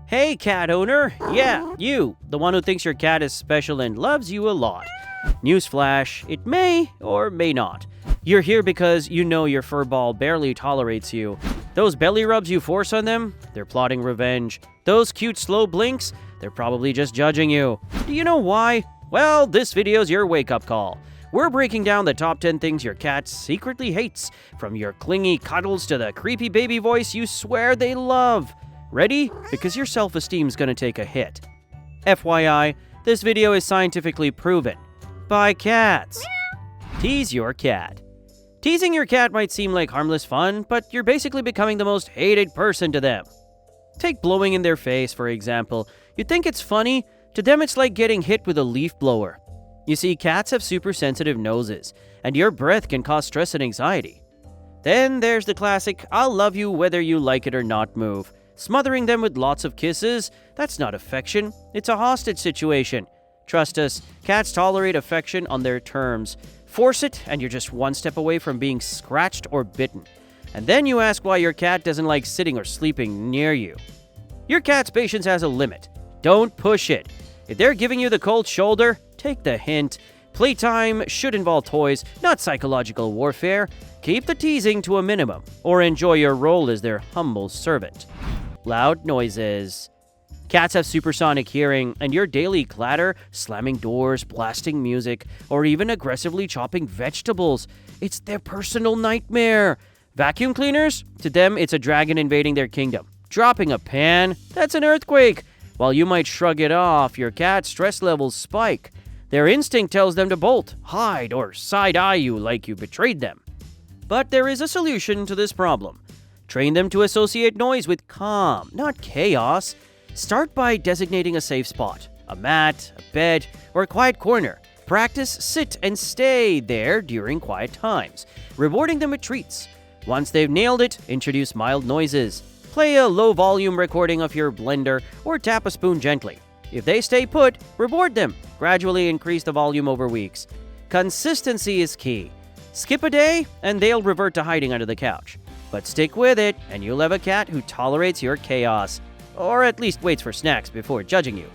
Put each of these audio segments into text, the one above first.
Hey, cat owner. Yeah, you, the one who thinks your cat is special and loves you a lot. Newsflash, it may or may not. You're here because you know your furball barely tolerates you. Those belly rubs you force on them, they're plotting revenge. Those cute slow blinks, they're probably just judging you. Do you know why? Well, this video's your wake-up call. We're breaking down the top 10 things your cat secretly hates, from your clingy cuddles to the creepy baby voice you swear they love. Ready? Because your self-esteem's gonna take a hit. FYI, this video is scientifically proven. By cats. Tease your cat. Teasing your cat might seem like harmless fun, but you're basically becoming the most hated person to them. Take blowing in their face, for example. You'd think it's funny. To them, it's like getting hit with a leaf blower. You see, cats have super sensitive noses, and your breath can cause stress and anxiety. Then there's the classic, I'll love you whether you like it or not move. Smothering them with lots of kisses, that's not affection, it's a hostage situation. Trust us, cats tolerate affection on their terms. Force it, and you're just one step away from being scratched or bitten. And then you ask why your cat doesn't like sitting or sleeping near you. Your cat's patience has a limit. Don't push it. If they're giving you the cold shoulder, take the hint. Playtime should involve toys, not psychological warfare. Keep the teasing to a minimum, or enjoy your role as their humble servant. Loud noises. Cats have supersonic hearing, and your daily clatter, slamming doors, blasting music, or even aggressively chopping vegetables, it's their personal nightmare. Vacuum cleaners? To them, it's a dragon invading their kingdom. Dropping a pan? That's an earthquake. While you might shrug it off, your cat's stress levels spike. Their instinct tells them to bolt, hide, or side-eye you like you betrayed them. But there is a solution to this problem. Train them to associate noise with calm, not chaos. Start by designating a safe spot, a mat, a bed, or a quiet corner. Practice sit and stay there during quiet times, rewarding them with treats. Once they've nailed it, introduce mild noises. Play a low-volume recording of your blender or tap a spoon gently. If they stay put, reward them. Gradually increase the volume over weeks. Consistency is key. Skip a day, and they'll revert to hiding under the couch. But stick with it, and you'll have a cat who tolerates your chaos. Or at least waits for snacks before judging you.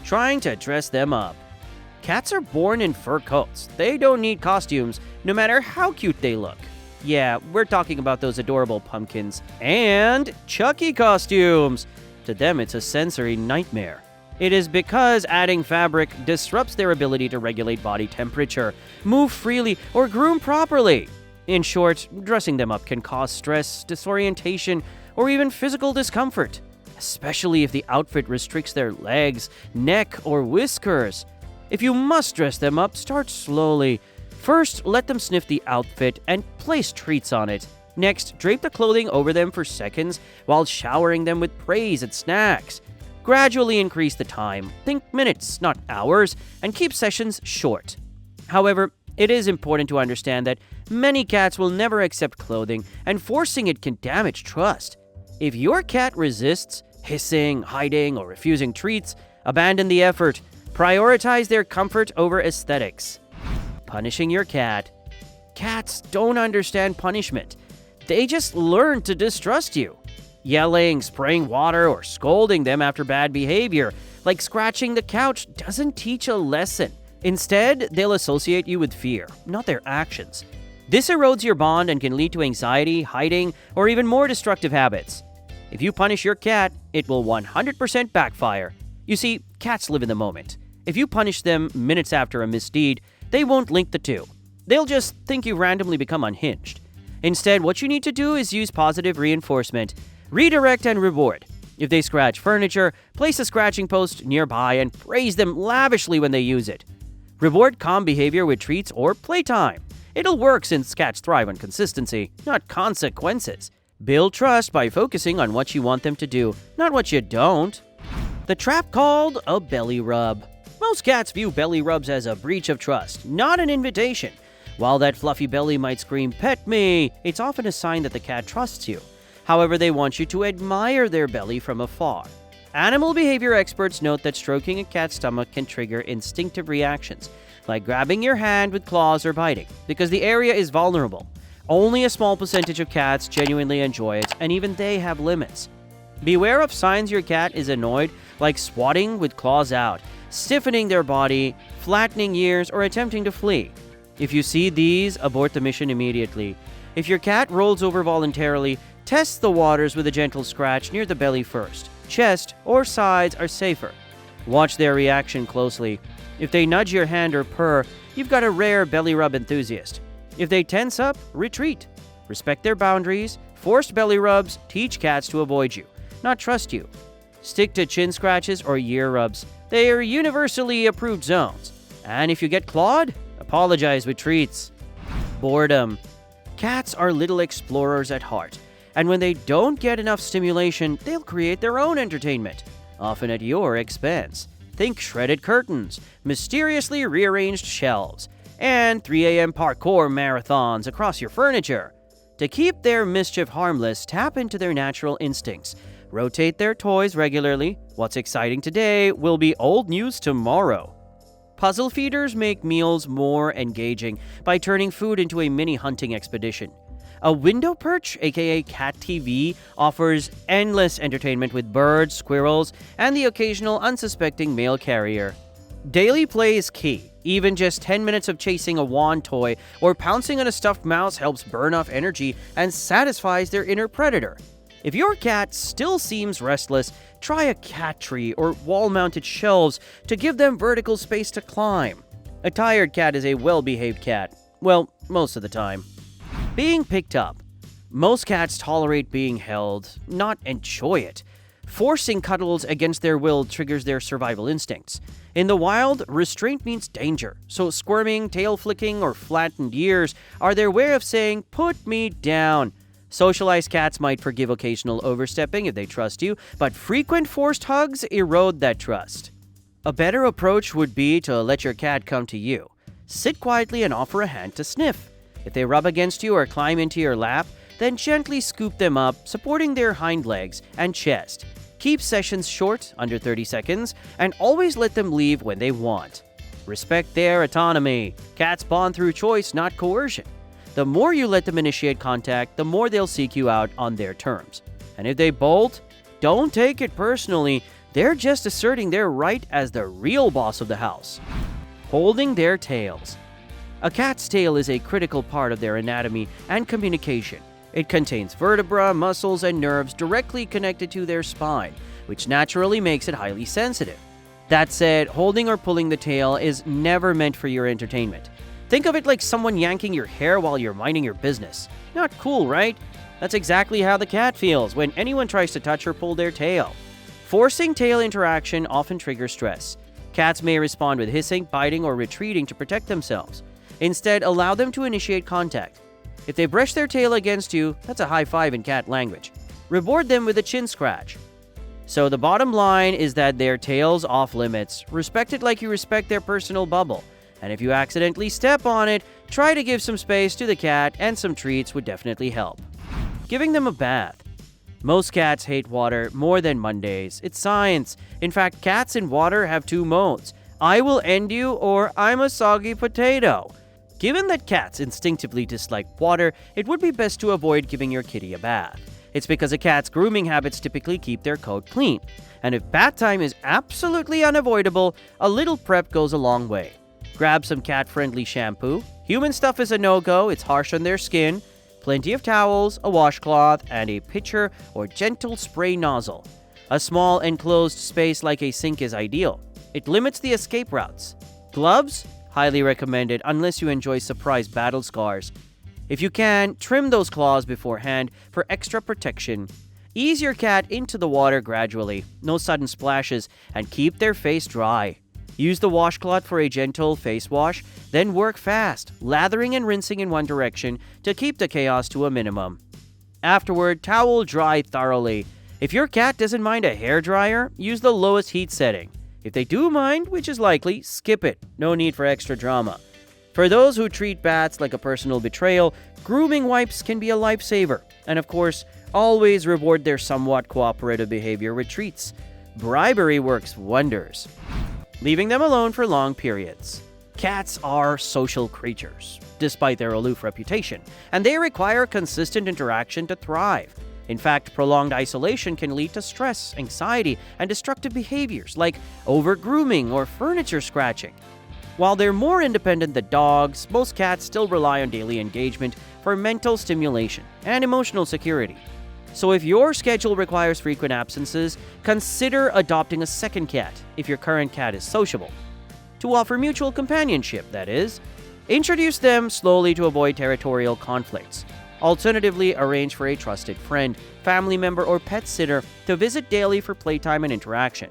Trying to dress them up. Cats are born in fur coats. They don't need costumes, no matter how cute they look. Yeah, we're talking about those adorable pumpkins. And Chucky costumes. To them, it's a sensory nightmare. It is because adding fabric disrupts their ability to regulate body temperature, move freely, or groom properly. In short, dressing them up can cause stress, disorientation, or even physical discomfort, especially if the outfit restricts their legs, neck, or whiskers. If you must dress them up, start slowly. First, let them sniff the outfit and place treats on it. Next, drape the clothing over them for seconds while showering them with praise and snacks. Gradually increase the time, think minutes, not hours, and keep sessions short. However, it is important to understand that many cats will never accept clothing, and forcing it can damage trust. If your cat resists, hissing, hiding, or refusing treats, abandon the effort. Prioritize their comfort over aesthetics. Punishing your cat. Cats don't understand punishment. They just learn to distrust you. Yelling, spraying water, or scolding them after bad behavior, like scratching the couch, doesn't teach a lesson. Instead, they'll associate you with fear, not their actions. This erodes your bond and can lead to anxiety, hiding, or even more destructive habits. If you punish your cat, it will 100% backfire. You see, cats live in the moment. If you punish them minutes after a misdeed, they won't link the two. They'll just think you randomly become unhinged. Instead, what you need to do is use positive reinforcement. Redirect and reward. If they scratch furniture, place a scratching post nearby and praise them lavishly when they use it. Reward calm behavior with treats or playtime. It'll work since cats thrive on consistency, not consequences. Build trust by focusing on what you want them to do, not what you don't. The trap called a belly rub. Most cats view belly rubs as a breach of trust, not an invitation. While that fluffy belly might scream, "Pet me," it's often a sign that the cat trusts you. However, they want you to admire their belly from afar. Animal behavior experts note that stroking a cat's stomach can trigger instinctive reactions, like grabbing your hand with claws or biting, because the area is vulnerable. Only a small percentage of cats genuinely enjoy it, and even they have limits. Beware of signs your cat is annoyed, like swatting with claws out, stiffening their body, flattening ears, or attempting to flee. If you see these, abort the mission immediately. If your cat rolls over voluntarily, test the waters with a gentle scratch near the belly first. Chest or sides are safer. Watch their reaction closely. If they nudge your hand or purr, you've got a rare belly rub enthusiast. If they tense up, retreat. Respect their boundaries. Forced belly rubs teach cats to avoid you, not trust you. Stick to chin scratches or ear rubs. They are universally approved zones. And if you get clawed, apologize with treats. Boredom. Cats are little explorers at heart, and when they don't get enough stimulation, they'll create their own entertainment, often at your expense. Think shredded curtains, mysteriously rearranged shelves, and 3 a.m. parkour marathons across your furniture. To keep their mischief harmless, tap into their natural instincts. Rotate their toys regularly. What's exciting today will be old news tomorrow. Puzzle feeders make meals more engaging by turning food into a mini hunting expedition. A window perch, aka cat TV, offers endless entertainment with birds, squirrels, and the occasional unsuspecting mail carrier. Daily play is key. Even just 10 minutes of chasing a wand toy or pouncing on a stuffed mouse helps burn off energy and satisfies their inner predator. If your cat still seems restless, try a cat tree or wall-mounted shelves to give them vertical space to climb. A tired cat is a well-behaved cat. Well, most of the time. Being picked up. Most cats tolerate being held, not enjoy it. Forcing cuddles against their will triggers their survival instincts. In the wild, restraint means danger, so squirming, tail flicking, or flattened ears are their way of saying, "Put me down." Socialized cats might forgive occasional overstepping if they trust you, but frequent forced hugs erode that trust. A better approach would be to let your cat come to you. Sit quietly and offer a hand to sniff. If they rub against you or climb into your lap, then gently scoop them up, supporting their hind legs and chest. Keep sessions short, under 30 seconds, and always let them leave when they want. Respect their autonomy. Cats bond through choice, not coercion. The more you let them initiate contact, the more they'll seek you out on their terms. And if they bolt, don't take it personally. They're just asserting their right as the real boss of the house. Holding their tails. A cat's tail is a critical part of their anatomy and communication. It contains vertebra, muscles, and nerves directly connected to their spine, which naturally makes it highly sensitive. That said, holding or pulling the tail is never meant for your entertainment. Think of it like someone yanking your hair while you're minding your business. Not cool, right? That's exactly how the cat feels when anyone tries to touch or pull their tail. Forcing tail interaction often triggers stress. Cats may respond with hissing, biting, or retreating to protect themselves. Instead, allow them to initiate contact. If they brush their tail against you, that's a high five in cat language. Reward them with a chin scratch. So the bottom line is that their tail's off limits. Respect it like you respect their personal bubble. And if you accidentally step on it, try to give some space to the cat, and some treats would definitely help. Giving them a bath. Most cats hate water more than Mondays. It's science. In fact, cats in water have 2 modes. I will end you, or I'm a soggy potato. Given that cats instinctively dislike water, it would be best to avoid giving your kitty a bath. It's because a cat's grooming habits typically keep their coat clean. And if bath time is absolutely unavoidable, a little prep goes a long way. Grab some cat-friendly shampoo. Human stuff is a no-go, it's harsh on their skin. Plenty of towels, a washcloth, and a pitcher or gentle spray nozzle. A small enclosed space like a sink is ideal. It limits the escape routes. Gloves? Highly recommended unless you enjoy surprise battle scars. If you can, trim those claws beforehand for extra protection. Ease your cat into the water gradually, no sudden splashes, and keep their face dry. Use the washcloth for a gentle face wash, then work fast, lathering and rinsing in one direction to keep the chaos to a minimum. Afterward, towel dry thoroughly. If your cat doesn't mind a hairdryer, use the lowest heat setting. If they do mind, which is likely, skip it. No need for extra drama. For those who treat baths like a personal betrayal, grooming wipes can be a lifesaver. And of course, always reward their somewhat cooperative behavior with treats. Bribery works wonders. Leaving them alone for long periods. Cats are social creatures, despite their aloof reputation, and they require consistent interaction to thrive. In fact, prolonged isolation can lead to stress, anxiety, and destructive behaviors like over-grooming or furniture scratching. While they're more independent than dogs, most cats still rely on daily engagement for mental stimulation and emotional security. So if your schedule requires frequent absences, consider adopting a second cat if your current cat is sociable. To offer mutual companionship, that is. Introduce them slowly to avoid territorial conflicts. Alternatively, arrange for a trusted friend, family member, or pet sitter to visit daily for playtime and interaction.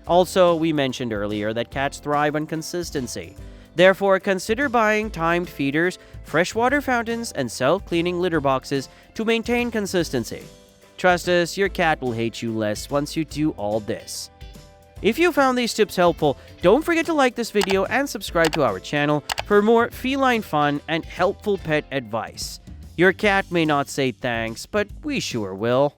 Also, we mentioned earlier that cats thrive on consistency. Therefore, consider buying timed feeders, freshwater fountains, and self-cleaning litter boxes to maintain consistency. Trust us, your cat will hate you less once you do all this. If you found these tips helpful, don't forget to like this video and subscribe to our channel for more feline fun and helpful pet advice. Your cat may not say thanks, but we sure will.